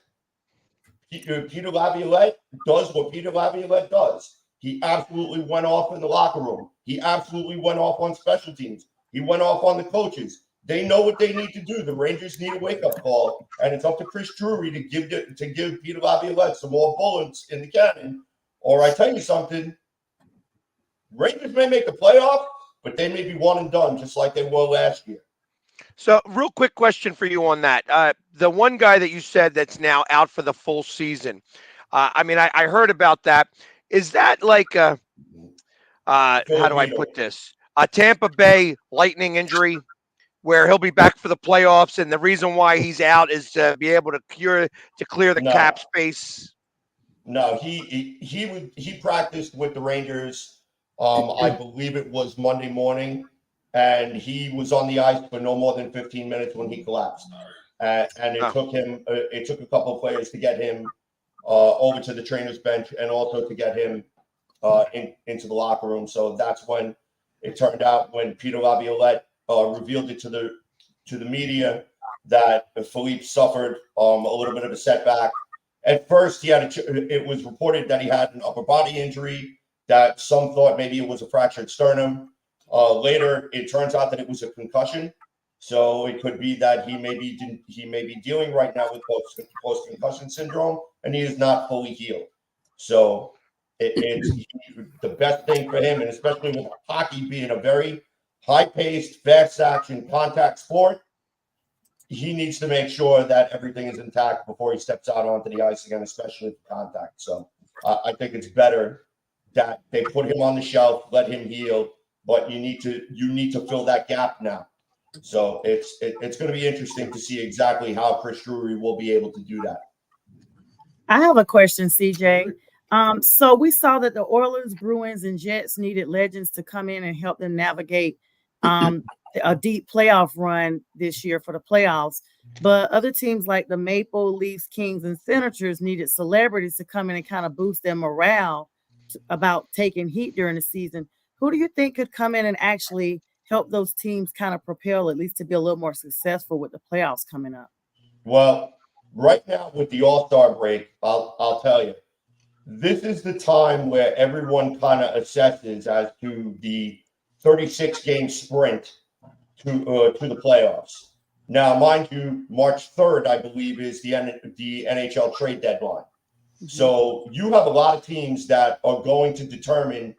Peter Laviolette does what Peter Laviolette does. He absolutely went off in the locker room. He absolutely went off on special teams. He went off on the coaches. They know what they need to do. The Rangers need a wake-up call, and it's up to Chris Drury to give Peter Laviolette some more bullets in the cannon. Or I tell you something, Rangers may make the playoff, but they may be one and done, just like they were last year. So, real quick question for you on that. The one guy that you said that's now out for the full season. I heard about that. Is that like how do I put this? A Tampa Bay Lightning injury where he'll be back for the playoffs, and the reason why he's out is to be able to clear the cap space. No, he practiced with the Rangers. I believe it was Monday morning, and he was on the ice for no more than 15 minutes when he collapsed. And it took a couple of players to get him over to the trainer's bench and also to get him into the locker room. So that's when it turned out when Peter Laviolette revealed it to the media that Philippe suffered a little bit of a setback. At first, it was reported that he had an upper body injury that some thought maybe it was a fractured sternum. Later, it turns out that it was a concussion. So it could be that he may be dealing right now with post-concussion syndrome, and he is not fully healed. So it's the best thing for him, and especially with hockey being a very high-paced, fast-action contact sport, he needs to make sure that everything is intact before he steps out onto the ice again, especially with contact. So I think it's better that they put him on the shelf, let him heal, but you need to fill that gap now. So it's going to be interesting to see exactly how Chris Drury will be able to do that. I have a question, CJ. So we saw that the Oilers, Bruins, and Jets needed legends to come in and help them navigate a deep playoff run this year for the playoffs. But other teams like the Maple Leafs, Kings, and Senators needed celebrities to come in and kind of boost their morale about taking heat during the season. Who do you think could come in and actually help those teams kind of propel, at least to be a little more successful with the playoffs coming up? Well, right now with the All-Star break, I'll tell you, this is the time where everyone kind of assesses as to the 36-game sprint to the playoffs. Now, mind you, March 3rd, I believe, is the NHL trade deadline. So you have a lot of teams that are going to determine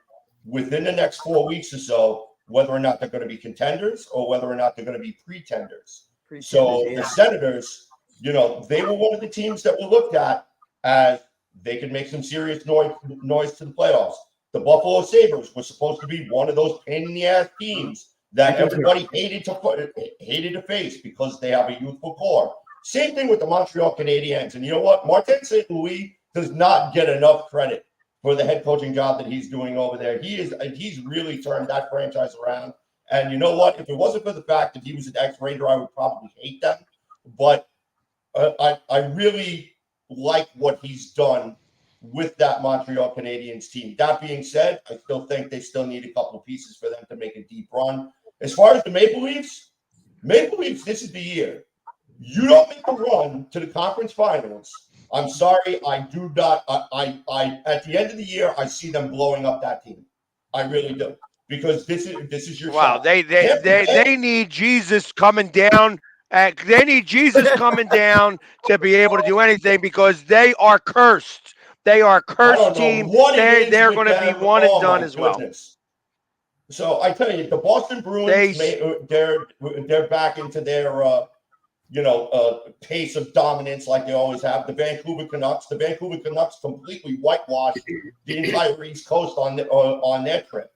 within the next 4 weeks or so whether or not they're going to be contenders or whether or not they're going to be pretenders. So the Senators, they were one of the teams that were looked at as they could make some serious noise to the playoffs. The Buffalo Sabres were supposed to be one of those pain-in-the-ass teams that everybody hated to face because they have a youthful core. Same thing with the Montreal Canadiens. And you know what? Martin St. Louis does not get enough credit for the head coaching job that he's doing over there. He's really turned that franchise around. And you know what? If it wasn't for the fact that he was an ex-Ranger, I would probably hate them. But I really like what he's done with that Montreal Canadiens team. That being said, I still think they still need a couple of pieces for them to make a deep run. As far as the Maple Leafs, this is the year. You don't make a run to the conference finals. I'm sorry, I do not. I at the end of the year, I see them blowing up that team. I really do, because this is your shot. They need Jesus coming down. They need Jesus coming down to be able to do anything because they are cursed. They are a cursed team. They're going to be one and done as well. So I tell you, the Boston Bruins, they're back into their pace of dominance like they always have. The Vancouver Canucks completely whitewashed the entire East Coast on their trip.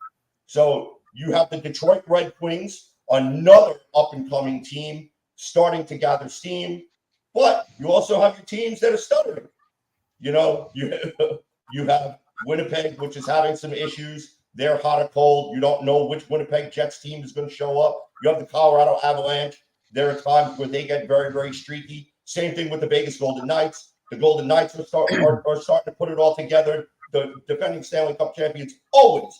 So you have the Detroit Red Wings, another up-and-coming team, starting to gather steam. But you also have your teams that are stuttering. You have Winnipeg, which is having some issues. They're hot or cold. You don't know which Winnipeg Jets team is going to show up. You have the Colorado Avalanche. There are times where they get very, very streaky. Same thing with the Vegas Golden Knights. The Golden Knights are starting to put it all together. The defending Stanley Cup champions, always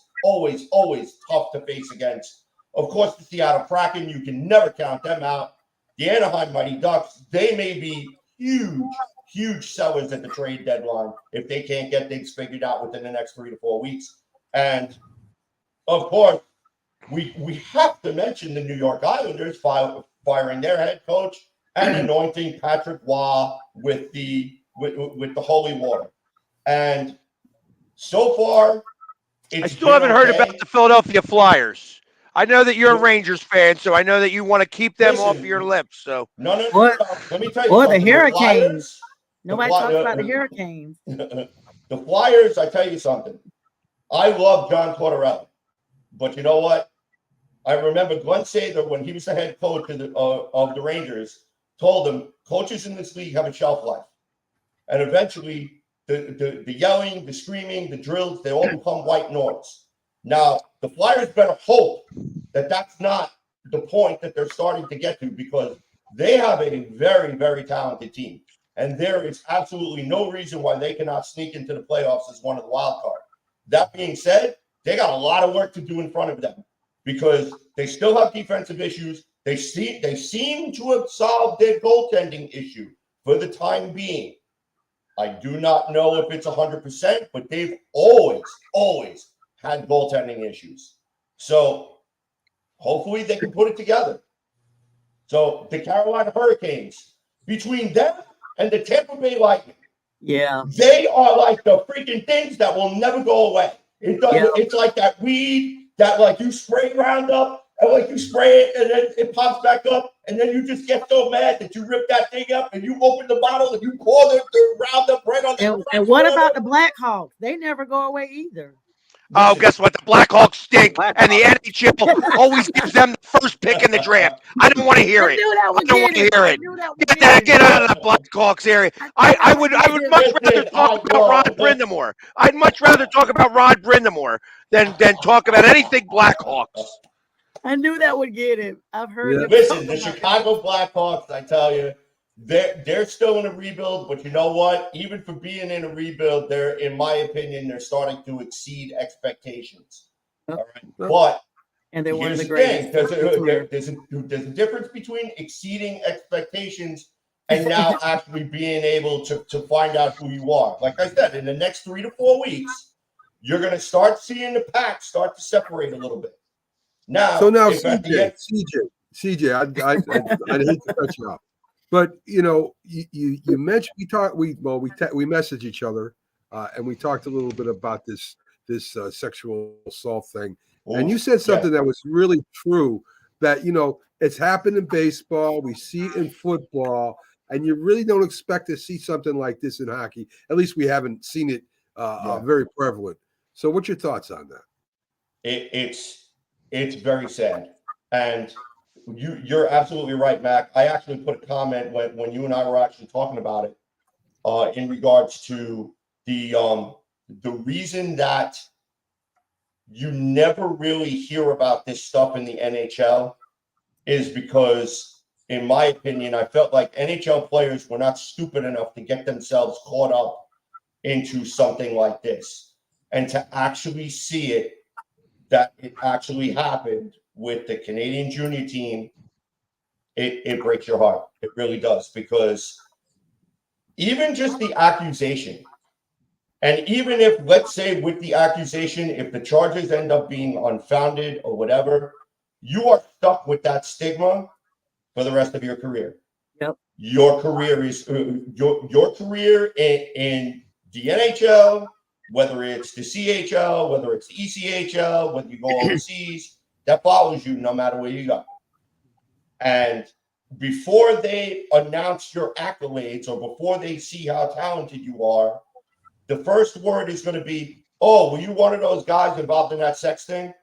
tough to face against. Of course, the Seattle Kraken, you can never count them out. The Anaheim Mighty Ducks, they may be huge sellers at the trade deadline if they can't get things figured out within the next 3 to 4 weeks. And, of course, we have to mention the New York Islanders firing their head coach and anointing Patrick Waugh with the holy water. And so far, I still haven't heard about the Philadelphia Flyers. I know that you're a Rangers fan, so I know that you want to keep them off your lips. So no. Let me tell you. Or the Hurricanes. Nobody talks about the Hurricanes. The Flyers, I tell you something. I love John Tortorella, but you know what? I remember Glenn Sather, when he was the head coach of the Rangers, told him coaches in this league have a shelf life, and eventually the yelling, the screaming, the drills, they all become white noise. Now the Flyers better hope that that's not the point that they're starting to get to, because they have a very, very talented team, and there is absolutely no reason why they cannot sneak into the playoffs as one of the wild cards. That being said, they got a lot of work to do in front of them, because they still have defensive issues. They seem to have solved their goaltending issue for the time being. I do not know if it's 100%, but they've always had goaltending issues. So hopefully they can put it together. So the Carolina Hurricanes, between them and the Tampa Bay Lightning, they are like the freaking things that will never go away. It's like that weed that like you spray Roundup and like you spray it and then it pops back up, and then you just get so mad that you rip that thing up and you open the bottle and you pour the Roundup right on the And what about the Blackhawks? They never go away either. Oh, guess what? The Blackhawks stink, and the NHL always gives them the first pick in the draft. I don't want to hear it. I don't want to hear it. Get out of the Blackhawks area. I would much rather talk about Rod Brindamore. I'd much rather talk about Rod Brindamore than talk about anything Blackhawks. I knew that would get him. I've heard it. Listen, the Chicago Blackhawks, I tell you, they're still in a rebuild, but you know what? Even for being in a rebuild, they're, in my opinion, they're starting to exceed expectations. All right, but and they're one of the greatest. greatest. There's a difference between exceeding expectations and now actually being able to find out who you are. Like I said, in the next 3 to 4 weeks, you're going to start seeing the pack start to separate a little bit. Now, CJ, I hate to cut you off, but you know, you mentioned we messaged each other, and we talked a little bit about this sexual assault thing, and you said something that was really true. That you know, it's happened in baseball, we see it in football, and you really don't expect to see something like this in hockey. At least we haven't seen it very prevalent. So, what's your thoughts on that? It's very sad, and you're absolutely right, Mac. I actually put a comment when you and I were actually talking about it in regards to the reason that you never really hear about this stuff in the NHL is because, in my opinion, I felt like NHL players were not stupid enough to get themselves caught up into something like this, and to actually see it. That it actually happened with the Canadian junior team, it breaks your heart. It really does, because even just the accusation, and even if, let's say, with the accusation, if the charges end up being unfounded or whatever, you are stuck with that stigma for the rest of your career. Yep. Your career is your career in the NHL. Whether it's the CHL, whether it's the ECHL, whether you go overseas, that follows you no matter where you go. And before they announce your accolades or before they see how talented you are, the first word is going to be, oh, were you one of those guys involved in that sex thing?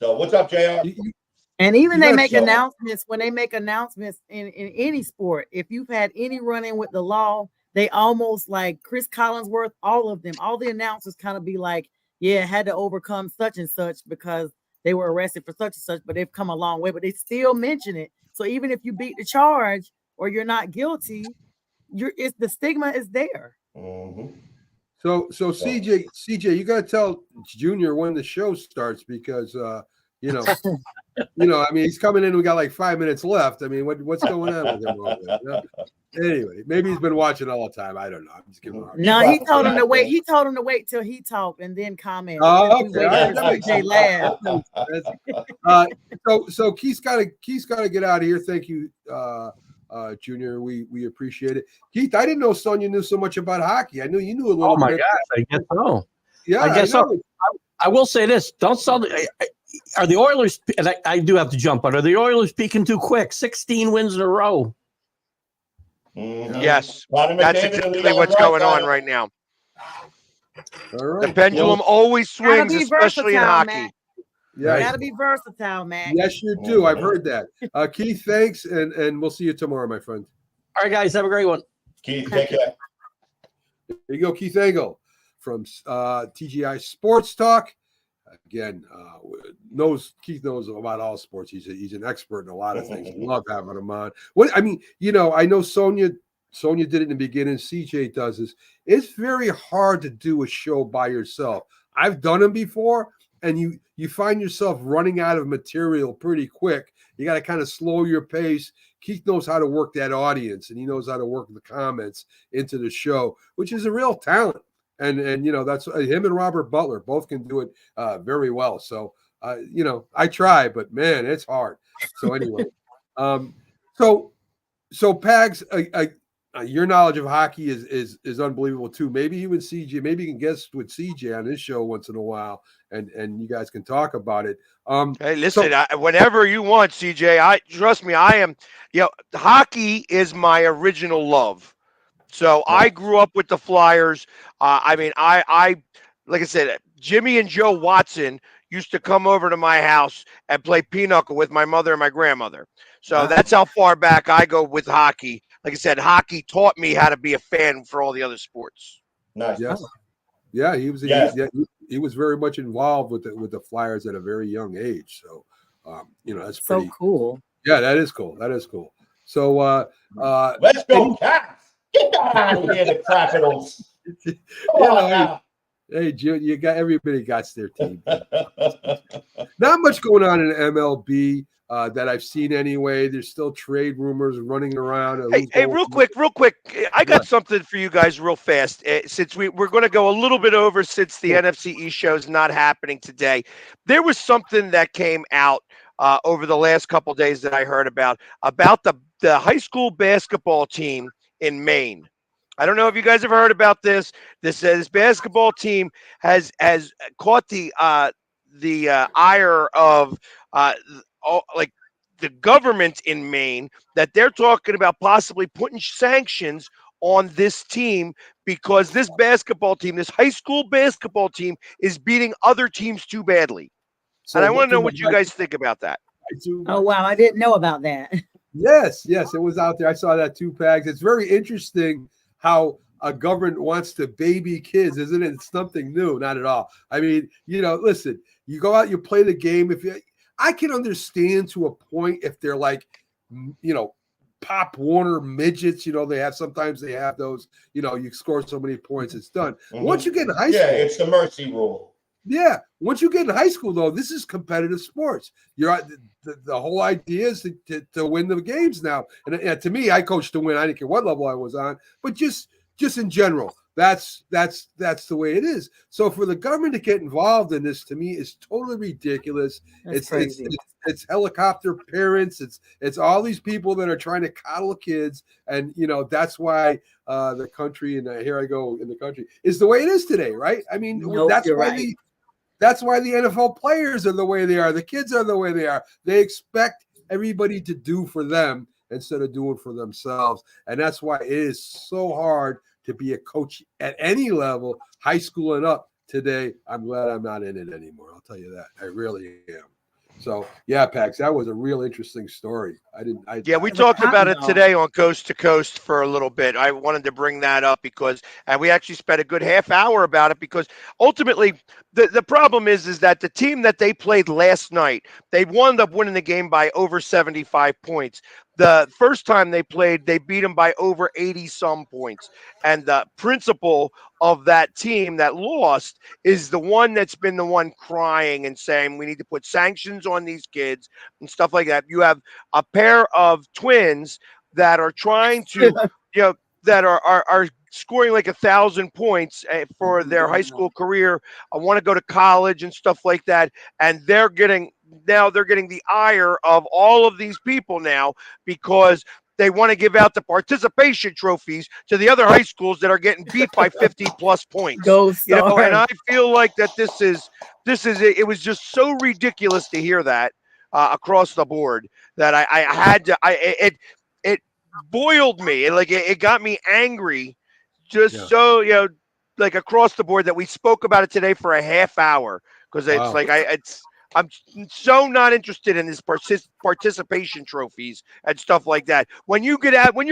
So what's up, JR? And even they make announcements when they make announcements in any sport. If you've had any run-in with the law, they almost like Chris Collinsworth, all of them, all the announcers kind of be like, yeah, had to overcome such and such because they were arrested for such and such, but they've come a long way, but they still mention it. So even if you beat the charge or you're not guilty, the stigma is there. Mm-hmm. So CJ, you got to tell Junior when the show starts, because you know, I mean, he's coming in. We got like 5 minutes left. I mean, what's going on with him over there? You know? Anyway, maybe he's been watching all the time. I don't know. I'm just giving him a hard time. No, he told him to wait. He told him to wait till he talked and then comment. Oh, okay. CJ laugh. So Keith's got to get out of here. Thank you, Junior. We appreciate it. Keith, I didn't know Sonia knew so much about hockey. I knew you knew a little bit. Oh my gosh, I guess so. Yeah, I guess so. I will say this: don't sell. Are the Oilers? And I do have to jump, but are the Oilers peaking too quick? 16 wins in a row. Mm-hmm. Yes, that's exactly what's going on right now. All right. The pendulum always swings, especially in hockey. Matt. Yeah, you gotta be versatile, man. Yes, you do. I've heard that. Keith, thanks, and we'll see you tomorrow, my friend. All right, guys, have a great one. Keith, take care. There you go, Keith Engel from TGI Sports Talk. Again, Keith knows about all sports. He's an expert in a lot of things. We love having him on. I know Sonia did it in the beginning. CJ does this. It's very hard to do a show by yourself. I've done them before, and you find yourself running out of material pretty quick. You got to kind of slow your pace. Keith knows how to work that audience, and he knows how to work the comments into the show, which is a real talent. And that's him and Robert Butler both can do it very well. So I try, but man, it's hard. So anyway, so Pags, your knowledge of hockey is unbelievable too. Maybe you and CJ, maybe you can guest with CJ on his show once in a while, and you guys can talk about it. Hey, listen, whenever you want, CJ. Trust me, I am. Hockey is my original love. So I grew up with the Flyers. I like I said, Jimmy and Joe Watson used to come over to my house and play pinochle with my mother and my grandmother. So that's how far back I go with hockey. Like I said, hockey taught me how to be a fan for all the other sports. Nice. Yes. Yeah, he was. Yes. He was very much involved with the Flyers at a very young age. So, that's pretty so cool. Yeah, that is cool. That is cool. So, let's go, Cats! Get that out of here, the Capitals. Come on now. Hey, you got everybody got their team. Not much going on in MLB that I've seen anyway. There's still trade rumors running around. Hey, real quick. I got something for you guys real fast. Since we're going to go a little bit over since the NFC East show is not happening today. There was something that came out over the last couple of days that I heard about the high school basketball team in Maine. I don't know if you guys have heard about this. This basketball team has caught the ire of like the government in Maine, that they're talking about possibly putting sanctions on this team because this basketball team, this high school basketball team, is beating other teams too badly. So and I want to know what you guys think about that. Oh, wow. I didn't know about that. Yes, it was out there. I saw that too, Pags. It's very interesting how a government wants to baby kids, isn't it? It's something new, not at all. I mean, listen, you go out, you play the game. I can understand to a point if they're like, Pop Warner midgets, sometimes they have those, you score so many points, it's done. Mm-hmm. Once you get in high school. Yeah, it's the mercy rule. Yeah. Once you get in high school, though, this is competitive sports. The whole idea is to win the games now. And to me, I coached to win. I didn't care what level I was on, but just in general, that's the way it is. So for the government to get involved in this, to me, is totally ridiculous. That's crazy. It's helicopter parents. It's all these people that are trying to coddle kids, and that's why the country, and here I go in the country, is the way it is today, right? I mean, that's why the NFL players are the way they are. The kids are the way they are. They expect everybody to do for them instead of doing for themselves. And that's why it is so hard to be a coach at any level, high school and up today. I'm glad I'm not in it anymore. I'll tell you that. I really am. So, yeah, Pax, that was a real interesting story. We talked about it today on Coast to Coast for a little bit. I wanted to bring that up and we actually spent a good half hour about it because ultimately the problem is that the team that they played last night, they wound up winning the game by over 75 points. The first time they played, they beat them by over 80-some points. And the principal of that team that lost is the one that's been the one crying and saying we need to put sanctions on these kids and stuff like that. You have a pair of twins that are trying to, that are scoring like 1,000 points for their high school career. I want to go to college and stuff like that. And they're getting the ire of all of these people now because they want to give out the participation trophies to the other high schools that are getting beat by 50+ points. And I feel like that it was just so ridiculous to hear that across the board that I had to. It boiled me. It got me angry. So like across the board that we spoke about it today for a half hour because it's I'm so not interested in this participation trophies and stuff like that. When you're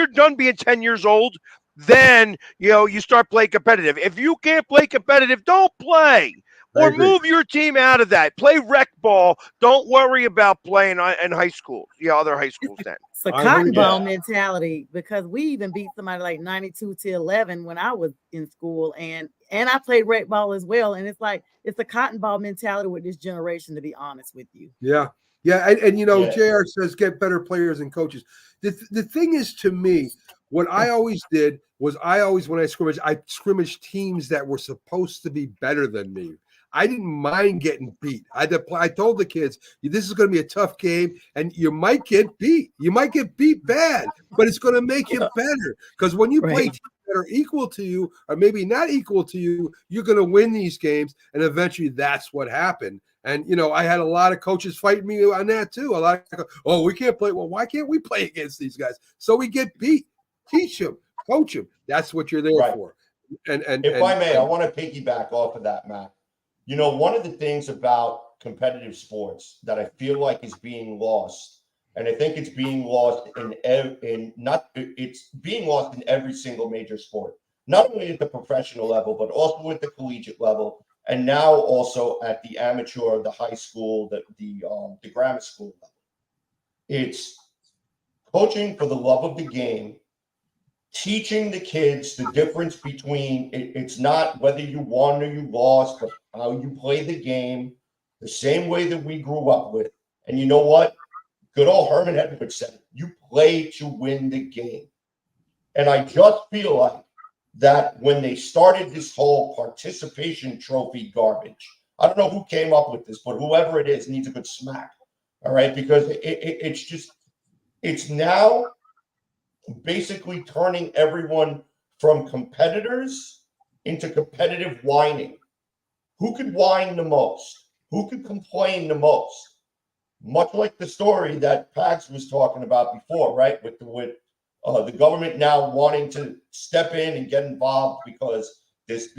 done being 10 years old, then you start playing competitive. If you can't play competitive, don't play. Or move your team out of that. Play rec ball. Don't worry about playing in high school. Other high schools then. It's a cotton ball mentality because we even beat somebody like 92-11 when I was in school, and I played rec ball as well. And it's a cotton ball mentality with this generation, to be honest with you. Yeah. And JR says get better players and coaches. The thing is, to me, what I always did was when I scrimmaged teams that were supposed to be better than me. I didn't mind getting beat. I told the kids, this is going to be a tough game, and you might get beat. You might get beat bad, but it's going to make you better. Because when you play teams that are equal to you, or maybe not equal to you, you're going to win these games, and eventually that's what happened. And, I had a lot of coaches fighting me on that too. A lot of, we can't play. Well, why can't we play against these guys? So we get beat. Teach them, coach them. That's what you're there for. If I may, I want to piggyback off of that, Matt. You know, one of the things about competitive sports that I feel like is being lost, and I think it's being lost it's being lost in every single major sport, not only at the professional level, but also at the collegiate level, and now also at the amateur, the high school, the grammar school level. It's coaching for the love of the game, teaching the kids the difference between it's not whether you won or you lost, but how you play the game the same way that we grew up with. And you know what? Good old Herman Edwards said, you play to win the game. And I just feel like that when they started this whole participation trophy garbage, I don't know who came up with this, but whoever it is needs a good smack. All right. Because it's now basically turning everyone from competitors into competitive whining. Who could whine the most? Who could complain the most? Much like the story that Pags was talking about before, right? With the government now wanting to step in and get involved because this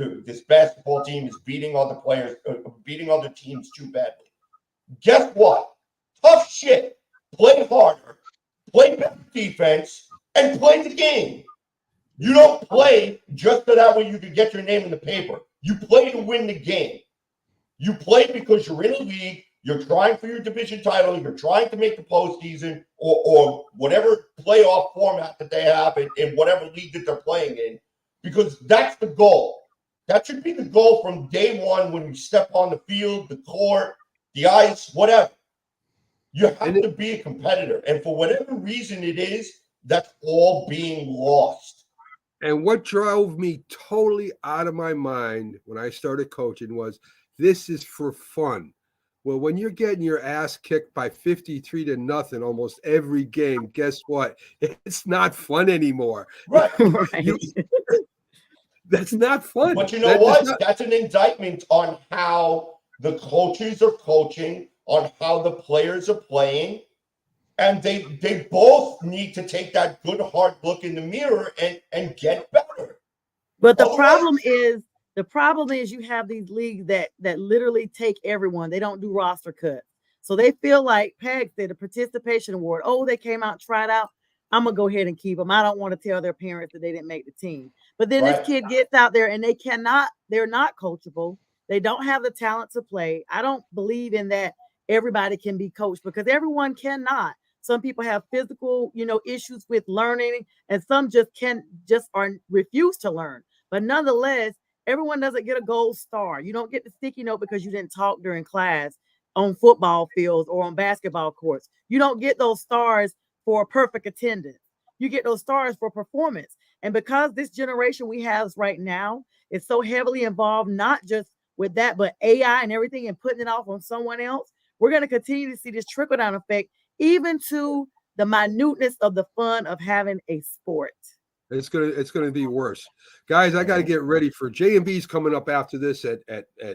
basketball team is beating other players, beating other teams too badly. Guess what? Tough shit. Play harder. Play better defense. And play the game. You don't play just so that way you can get your name in the paper. You play to win the game. You play because you're in a league, you're trying for your division title, you're trying to make the postseason or whatever playoff format that they have in whatever league that they're playing in, because that's the goal. That should be the goal from day one when you step on the field, the court, the ice, whatever. You have to be a competitor. And for whatever reason it is, that's all being lost. And what drove me totally out of my mind when I started coaching was this is for fun. Well, when you're getting your ass kicked by 53-0 almost every game, guess what? It's not fun anymore. Right. That's not fun. But you know what? That's an indictment on how the coaches are coaching, on how the players are playing. And they both need to take that good hard look in the mirror and get better. But the problem is you have these leagues that literally take everyone. They don't do roster cuts. So they feel like Peg said, a participation award. Oh, they came out, tried out. I'm gonna go ahead and keep them. I don't want to tell their parents that they didn't make the team. But then this kid gets out there and they're not coachable. They don't have the talent to play. I don't believe in that everybody can be coached because everyone cannot. Some people have physical, issues with learning, and some just refuse to learn. But nonetheless, everyone doesn't get a gold star. You don't get the sticky note because you didn't talk during class on football fields or on basketball courts. You don't get those stars for perfect attendance. You get those stars for performance. And because this generation we have right now is so heavily involved, not just with that, but AI and everything and putting it off on someone else, we're going to continue to see this trickle-down effect even to the minuteness of the fun of having a sport. It's gonna be worse, guys. I got to get ready for J&B's coming up after this at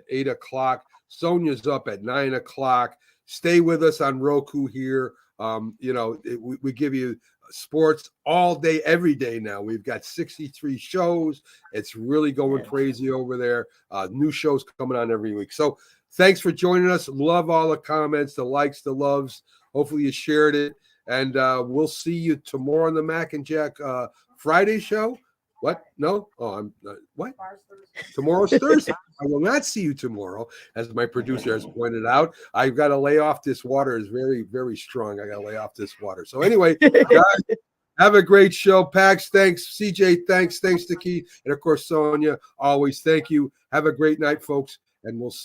8 o'clock. Sonia's up at 9 o'clock. Stay with us on Roku here. We give you sports all day, every day now. We've got 63 shows. It's really going crazy over there. New shows coming on every week. So thanks for joining us. Love all the comments, the likes, the loves. Hopefully you shared it. And we'll see you tomorrow on the Mac and Jack Friday show. What? No? Oh, I'm not. What? Tomorrow's Thursday. I will not see you tomorrow, as my producer has pointed out. I've got to lay off this water. It's very, very strong. I got to lay off this water. So anyway, guys, have a great show. Pax, thanks. CJ, thanks. Thanks to Keith. And, of course, Sonia, always thank you. Have a great night, folks, and we'll see you.